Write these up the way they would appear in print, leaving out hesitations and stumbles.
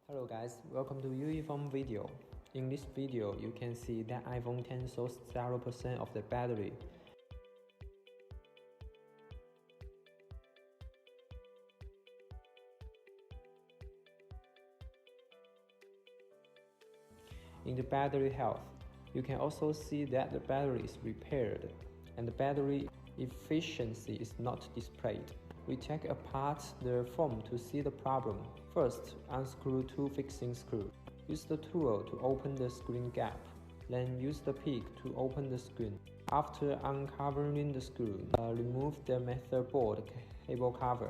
Hello guys, welcome to Ueephone video. In this video, you can see that iPhone 10 shows 0% of the battery. In the battery health, you can also see that the battery is repaired and the battery efficiency is not displayed. We take apart the phone to see the problem. First, unscrew two fixing screws. Use the tool to open the screen gap. Then use the pick to open the screen. After uncovering the screw, remove the motherboard cable cover.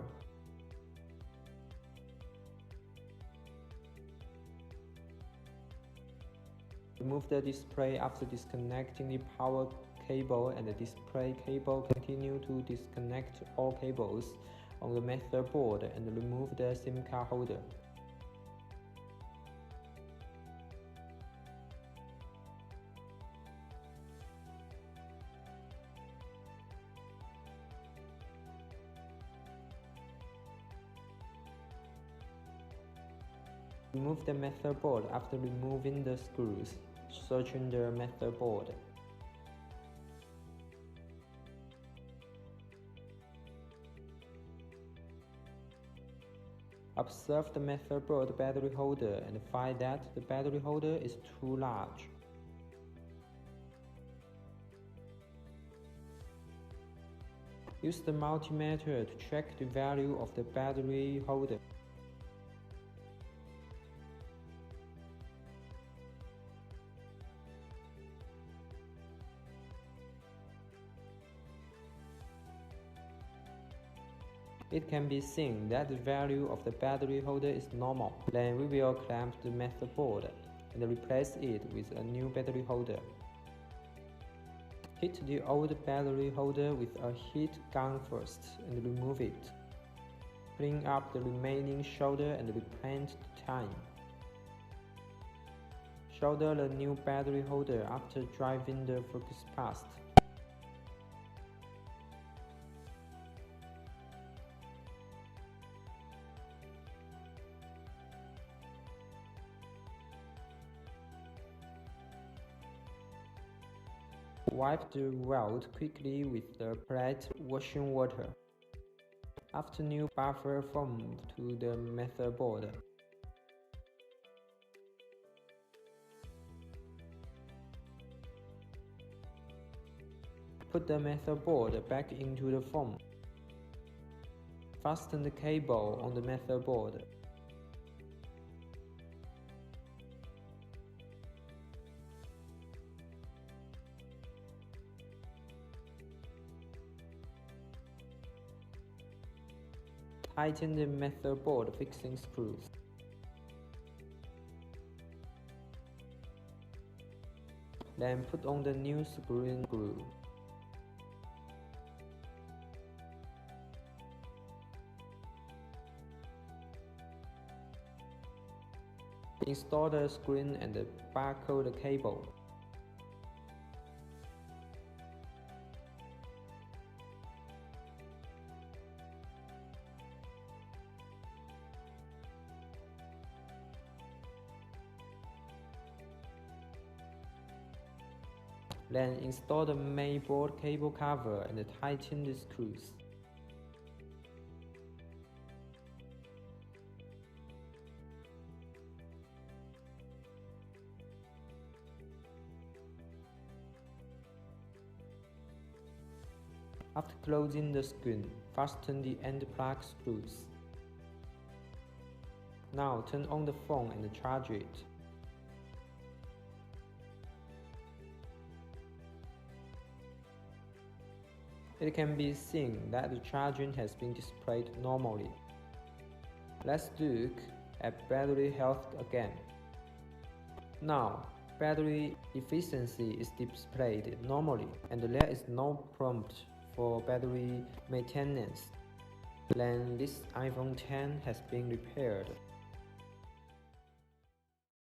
Remove the display after disconnecting the power cable and the display cable. Continue to disconnect all cables on the motherboard and remove the SIM card holder. Remove the motherboard after removing the screws. Searching the motherboard. Observe the motherboard battery holder and find that the battery holder is too large. Use the multimeter to check the value of the battery holder. It can be seen that the value of the battery holder is normal. Then we will clamp the motherboard and replace it with a new battery holder. Hit the old battery holder with a heat gun first and remove it. Clean up the remaining solder and repaint the time. Solder the new battery holder after driving the focus past. Wipe the welt quickly with the plate washing water. After new buffer foam to the motherboard. Put the motherboard back into the foam. Fasten the cable on the motherboard. Tighten the motherboard fixing screws. Then put on the new screw. Install the screen and the barcode cable. Then install the mainboard cable cover and tighten the screws. After closing the screen, fasten the end plug screws. Now turn on the phone and charge it. It can be seen that the charging has been displayed normally. Let's look at battery health again. Now, battery efficiency is displayed normally and there is no prompt for battery maintenance. Then this iPhone 10 has been repaired.